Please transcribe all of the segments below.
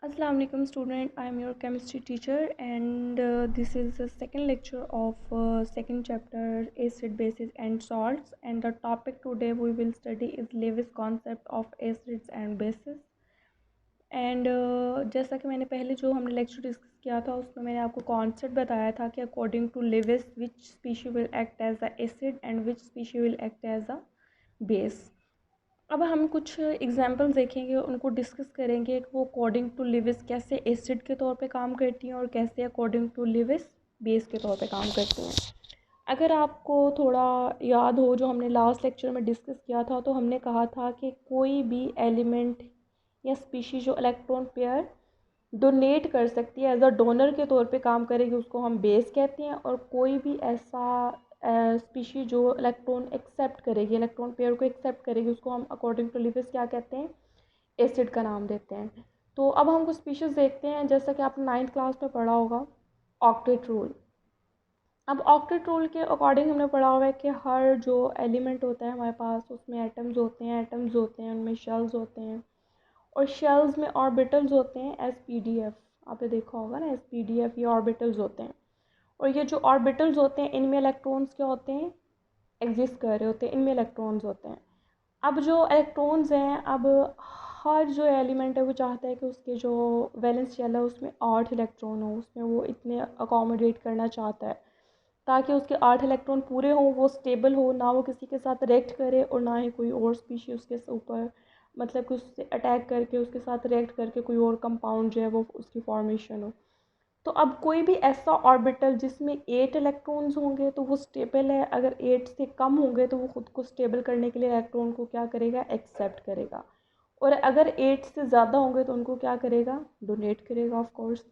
Assalamu alaikum student, I am your chemistry teacher and this is the second lecture of second chapter acid bases and salts, and the topic today we will study is Lewis concept of acids and bases. And जैसा कि मैंने पहले जो हमने lecture discuss किया था उसमें मैंने आपको कॉन्सेप्ट बताया था कि according to Lewis which species will act as a acid and which species will act as a base. अब हम कुछ एग्जांपल्स देखेंगे, उनको डिस्कस करेंगे कि वो अकॉर्डिंग टू लेविस कैसे एसिड के तौर पे काम करती हैं और कैसे अकॉर्डिंग टू लेविस बेस के तौर पे काम करती हैं। अगर आपको थोड़ा याद हो जो हमने लास्ट लेक्चर में डिस्कस किया था, तो हमने कहा था कि कोई भी एलिमेंट या स्पीशीज जो इलेक्ट्रॉन पेयर डोनेट कर सकती है, एज अ डोनर के तौर पे काम करेगी, उसको हम बेस कहते हैं। और कोई भी ऐसा स्पीशीज जो इलेक्ट्रॉन एक्सेप्ट करेगी, इलेक्ट्रॉन पेयर को एक्सेप्ट करेगी, उसको हम अकॉर्डिंग टू लिविस क्या कहते हैं, एसिड का नाम देते हैं। तो अब हम कुछ स्पीशीज देखते हैं, जैसा कि आपने 9th क्लास में पढ़ा होगा ऑक्टेट रूल। अब ऑक्टेट रूल के अकॉर्डिंग हमने पढ़ा हुआ है कि हर जो एलिमेंट होता है हमारे पास, उसमें एटम्स होते हैं, उनमें शेल्स होते हैं, और शेल्स में ऑर्बिटल्स होते हैं एस-पी-डी-एफ। आपने देखा होगा ना, एस-पी-डी-एफ ये ऑर्बिटल्स होते हैं। और ये जो ऑर्बिटल्स होते हैं इनमें इलेक्ट्रॉन्स क्या होते हैं, एग्जिस्ट कर रहे होते हैं, इनमें इलेक्ट्रॉन्स होते हैं। अब जो इलेक्ट्रॉन्स हैं, अब हर जो एलिमेंट है वो चाहता है कि उसके जो वैलेंस शेल है उसमें 8 इलेक्ट्रॉन हो, उसमें वो इतने अकोमोडेट करना चाहता है ताकि उसके 8 इलेक्ट्रॉन पूरे हों, वो स्टेबल हो, ना वो किसी के साथ रिएक्ट करे और ना ही कोई और स्पीशी उसके ऊपर मतलब कि उससे अटैक करके उसके साथ रिएक्ट करके कोई और कंपाउंड जो है वो उसकी फॉर्मेशन हो। तो अब कोई भी ऐसा ऑर्बिटल जिसमें 8 इलेक्ट्रॉन्स होंगे तो वो स्टेबल है, अगर 8 से कम होंगे तो वो खुद को स्टेबल करने के लिए इलेक्ट्रॉन को क्या करेगा, एक्सेप्ट करेगा। और अगर 8 से ज़्यादा होंगे तो उनको क्या करेगा, डोनेट करेगा ऑफ कोर्स।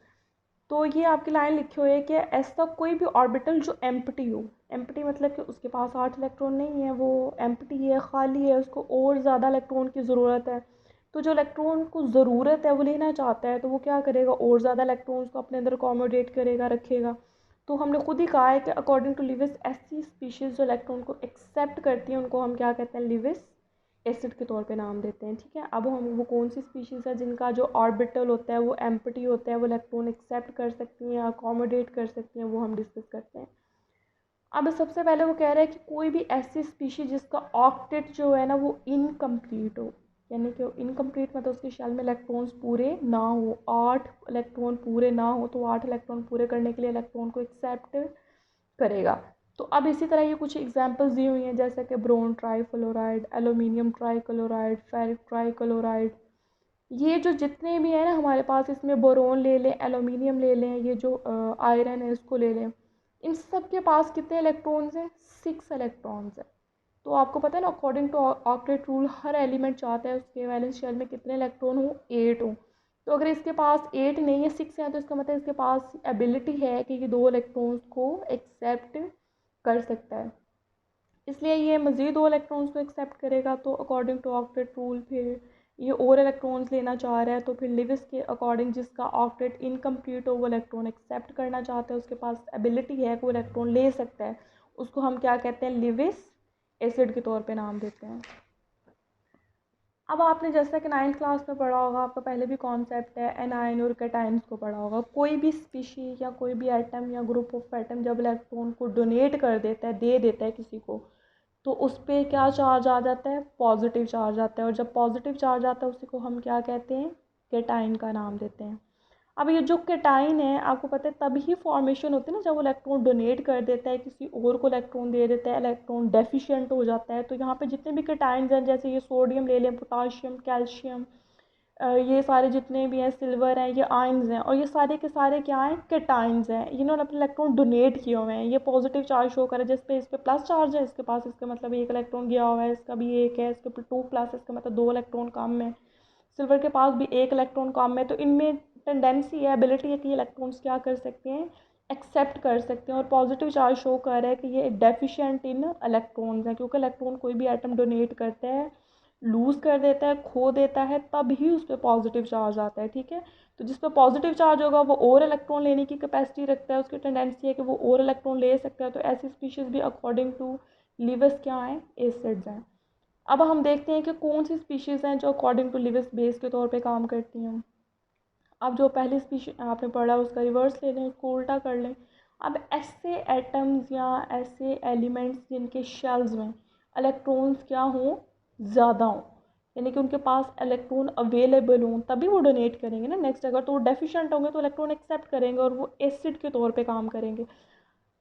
तो ये आपकी लाइन लिखी हुई है कि ऐसा कोई भी ऑर्बिटल जो एम्प्टी हो, एम्प्टी मतलब कि उसके पास 8 इलेक्ट्रॉन नहीं है, वो एम्प्टी है, खाली है, उसको और ज़्यादा इलेक्ट्रॉन की ज़रूरत है। तो जो इलेक्ट्रॉन को ज़रूरत है वो लेना चाहता है, तो वो क्या करेगा, और ज़्यादा इलेक्ट्रॉन्स को अपने अंदर अकोमोडेट करेगा, रखेगा। तो हमने खुद ही कहा है कि अकॉर्डिंग टू लिविस ऐसी स्पीशीज़ जो इलेक्ट्रॉन को एक्सेप्ट करती हैं उनको हम क्या कहते हैं, लिविस एसिड के तौर पे नाम देते हैं। ठीक है, अब हम वो कौन सी स्पीशीज़ है जिनका जो ऑर्बिटल होता है वो एम्प्टी होता है, वो इलेक्ट्रॉन एक्सेप्ट कर सकती हैं, अकोमोडेट कर सकती हैं, वो हम डिस्कस करते हैं। अब सबसे पहले वो कह रहा है कि कोई भी ऐसी स्पीशी जिसका ऑक्टेट जो है ना वो इनकम्प्लीट हो, यानी कि इनकम्प्लीट मतलब उसके शेल में इलेक्ट्रॉन्स पूरे ना हो, 8 इलेक्ट्रॉन पूरे ना हो, तो 8 इलेक्ट्रॉन पूरे करने के लिए इलेक्ट्रॉन को एक्सेप्ट करेगा। तो अब इसी तरह ये कुछ एग्जांपल्स दी हुई हैं, जैसे कि brown trifluoride, aluminium trichloride, ferric trichloride. ये जो जितने भी हैं ना हमारे पास, इसमें बोरोन ले लें, एल्यूमिनियम ले लें, ये जो आयरन है इसको ले लें, इन सब के पास कितने इलेक्ट्रॉन्स हैं, 6 इलेक्ट्रॉन्स हैं। तो आपको पता है ना, अकॉर्डिंग टू ऑक्टेट रूल हर एलिमेंट चाहता है उसके वैलेंस शेल में कितने इलेक्ट्रॉन हो, 8 हो। तो अगर इसके पास 8 नहीं है, 6 है, तो इसका मतलब इसके पास एबिलिटी है कि ये 2 इलेक्ट्रॉन्स को एक्सेप्ट कर सकता है, इसलिए ये मज़ीद 2 इलेक्ट्रॉन्स को एक्सेप्ट करेगा। तो अकॉर्डिंग टू ऑक्टेट रूल फिर ये और इलेक्ट्रॉन्स लेना चाह रहा है, तो फिर लिविस के अकॉर्डिंग जिसका ऑक्टेट इनकम्प्लीट हो वो इलेक्ट्रॉन एक्सेप्ट करना चाहता है, उसके पास एबिलिटी है कि वो इलेक्ट्रॉन ले सकता है, उसको हम क्या कहते हैं, लिविस एसिड के तौर पे नाम देते हैं। अब आपने जैसा कि 9th क्लास में पढ़ा होगा, आपका पहले भी कॉन्सेप्ट है एनायन और कैटायंस को पढ़ा होगा। कोई भी स्पीशी या कोई भी एटम या ग्रुप ऑफ एटम जब इलेक्ट्रॉन को डोनेट कर देता है, दे देता है किसी को, तो उस पर क्या चार्ज आ जाता है, पॉजिटिव चार्ज आता है। और जब पॉजिटिव चार्ज आता है उसी को हम क्या कहते हैं, कैटाइन का नाम देते हैं। अब ये जो कैटाइन है आपको पता है तभी फॉर्मेशन होती है ना जब वो इलेक्ट्रॉन डोनेट कर देता है, किसी और को इलेक्ट्रॉन दे देता है, इलेक्ट्रॉन डेफिशिएंट हो जाता है। तो यहाँ पे जितने भी कैटाइन्स हैं, जैसे ये सोडियम ले लें, पोटाशियम, कैल्शियम, ये सारे जितने भी हैं, सिल्वर हैं, ये आयन्स हैं, और ये सारे के सारे क्या हैं, कैटाइन्स हैं। इन्होंने अपने इलेक्ट्रॉन डोनेट किए हुए हैं, ये पॉजिटिव चार्ज शो करे, जिस पे इस पे प्लस चार्ज है इसके पास, इसका मतलब 1 इलेक्ट्रॉन गया हुआ है, इसका भी 1 है, इसके ऊपर 2 प्लस, इसका मतलब 2 इलेक्ट्रॉन कम है। सिल्वर के पास भी 1 इलेक्ट्रॉन कम है। तो इनमें टेंडेंसी है, एबिलिटी है कि ये इलेक्ट्रॉन्स क्या कर सकते हैं, एक्सेप्ट कर सकते हैं। और पॉजिटिव चार्ज शो कर रहा है कि ये डेफिशिएंट इन इलेक्ट्रॉन्स हैं, क्योंकि इलेक्ट्रॉन कोई भी एटम डोनेट करता है, लूज़ कर देता है, खो देता है, तब ही उस पर पॉजिटिव चार्ज आता है। ठीक है, तो जिस पर पॉजिटिव चार्ज होगा वो और इलेक्ट्रॉन लेने की कैपेसिटी रखता है, उसकी टेंडेंसी है कि वो और इलेक्ट्रॉन ले सकता है। तो ऐसी स्पीशीज़ भी अकॉर्डिंग टू लिविस क्या हैं, एसिड्स हैं। अब हम देखते हैं कि कौन सी स्पीशीज़ हैं जो अकॉर्डिंग टू लिविस बेस के तौर पे काम करती हैं। अब जो पहली स्पीशीज आपने पढ़ा उसका रिवर्स ले लें, उसको उल्टा कर लें। अब ऐसे एटम्स या ऐसे एलिमेंट्स जिनके शेल्स में इलेक्ट्रॉन्स क्या हों, ज़्यादा हों, यानी कि उनके पास इलेक्ट्रॉन अवेलेबल हों, तभी वो डोनेट करेंगे ना नेक्स्ट। अगर तो वो डेफिशिएंट होंगे तो इलेक्ट्रॉन एक्सेप्ट करेंगे और वो एसिड के तौर पे काम करेंगे।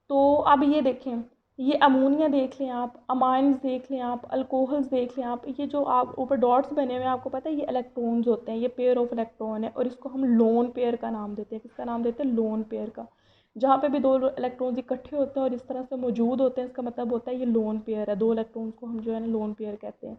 तो अब ये देखें, ये अमोनिया देख लें आप, अमाइंस देख लें आप, अल्कोहल्स देख लें आप, ये जो आप ऊपर डॉट्स बने हुए हैं आपको पता है ये इलेक्ट्रॉन्स होते हैं, ये पेयर ऑफ इलेक्ट्रॉन है और इसको हम लोन पेयर का नाम देते हैं। किसका नाम देते हैं? लोन पेयर का। जहाँ पे भी दो इलेक्ट्रॉन्स इकट्ठे होते हैं और इस तरह से मौजूद होते हैं, इसका मतलब होता है ये लोन पेयर है। दो इलेक्ट्रॉन्स को हम जो है ना लोन पेयर कहते हैं।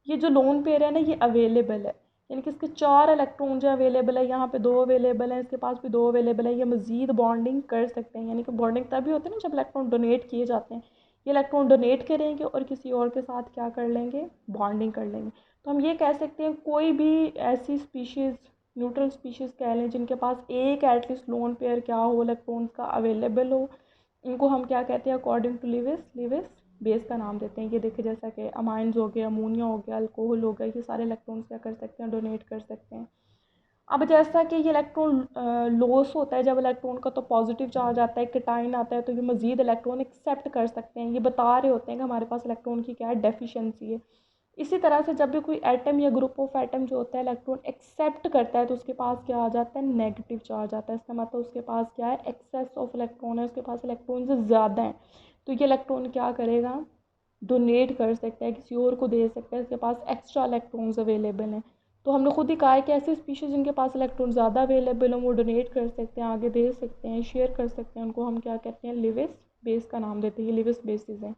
ये जो लोन पेयर है ना ये अवेलेबल है, यानी कि इसके 4 इलेक्ट्रॉन जो अवेलेबल है, यहाँ पे 2 अवेलेबल हैं, इसके पास भी 2 अवेलेबल है। ये मज़ीद बॉन्डिंग कर सकते हैं, यानी कि बॉन्डिंग तभी होती है ना जब इलेक्ट्रॉन डोनेट किए जाते हैं। ये इलेक्ट्रॉन डोनेट करेंगे और किसी और के साथ क्या कर लेंगे? बॉन्डिंग कर लेंगे। तो हम ये कह सकते हैं कोई भी ऐसी स्पीशीज़, न्यूट्रल स्पीशीज़ कह लें, जिनके पास एक एटलीस्ट लोन पेयर क्या हो, इलेक्ट्रॉन्स का अवेलेबल हो, इनको हम क्या कहते हैं? अकॉर्डिंग टू लिविस बेस का नाम देते हैं। ये देखिए जैसा कि अमाइंस हो गया, अमोनिया हो गया, अल्कोहल हो गया, ये सारे इलेक्ट्रॉन्स क्या कर सकते हैं? डोनेट कर सकते हैं। अब जैसा कि ये इलेक्ट्रॉन लॉस होता है जब इलेक्ट्रॉन का, तो पॉजिटिव चार्ज आता है, कैटाइन आता है, तो ये मज़ीद इलेक्ट्रॉन एक्सेप्ट कर सकते हैं। ये बता रहे होते हैं कि हमारे पास इलेक्ट्रॉन की क्या है? डेफिशिएंसी है। इसी तरह से जब भी कोई एटम या ग्रुप ऑफ एटम जो होता है इलेक्ट्रॉन एक्सेप्ट करता है तो उसके पास क्या आ जाता है? नेगेटिव चार्ज आता है। इसका मतलब उसके पास क्या है? एक्सेस ऑफ इलेक्ट्रॉन है, उसके पास इलेक्ट्रॉन से ज़्यादा है। तो ये इलेक्ट्रॉन क्या करेगा? डोनेट कर सकता है, किसी और को दे सकता है, इसके पास एक्स्ट्रा इलेक्ट्रॉन्स अवेलेबल हैं। तो हमने खुद ही कहा है कि ऐसी स्पीशीज़ जिनके पास इलेक्ट्रॉन ज़्यादा अवेलेबल हो वो डोनेट कर सकते हैं, आगे दे सकते हैं, शेयर कर सकते हैं, उनको हम क्या कहते हैं? लिविस बेस का नाम देते हैं। ये लिविस बेसिस हैं।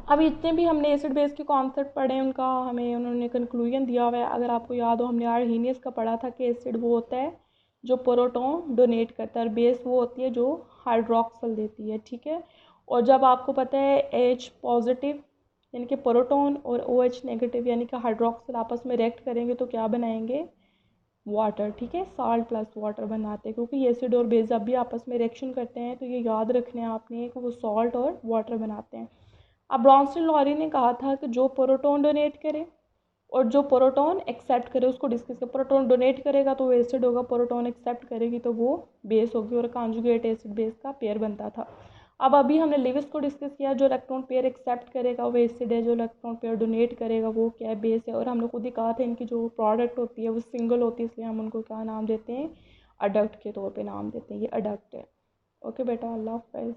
अब इतने भी हमने एसिड बेस के कॉन्सेप्ट पढ़े हैं, उनका हमें उन्होंने कंक्लूजन दिया हुआ है। अगर आपको याद हो, हमने आर्हीनियस का पढ़ा था कि एसिड वो होता है जो प्रोटॉन डोनेट करता है और बेस वो होती है जो हाइड्रोक्सल देती है, ठीक है। और जब आपको पता है एच पॉजिटिव यानी कि प्रोटॉन और ओ एच नेगेटिव यानी कि हाइड्रोक्सल आपस में रिएक्ट करेंगे तो क्या बनाएंगे? वाटर, ठीक है। साल्ट प्लस वाटर बनाते हैं, क्योंकि एसिड और बेस जब भी आपस में रिएक्शन करते हैं तो ये याद रखना है आपने कि वो सॉल्ट और वाटर बनाते हैं। अब ब्रॉन्स्टन लॉरी ने कहा था कि जो प्रोटॉन डोनेट करे और जो प्रोटॉन एक्सेप्ट करे उसको डिस्कस कर। प्रोटॉन डोनेट करेगा तो वो एसिड होगा, प्रोटॉन एक्सेप्ट करेगी तो वो बेस होगी और कॉन्जुगेट एसिड बेस का पेयर बनता था। अब अभी हमने लिविस को डिस्कस किया, जो इलेक्ट्रॉन पेयर एक्सेप्ट करेगा वो एसिड है, जो इलेक्ट्रॉन पेयर डोनेट करेगा वो क्या है? बेस है। और हमने खुद ही कहा था इनकी जो प्रोडक्ट होती है वो सिंगल होती है, इसलिए हम उनको क्या नाम देते हैं? अडक्ट के तौर पर नाम देते हैं। ये अडक्ट है। ओके बेटा, अल्लाह हाफ़िज़।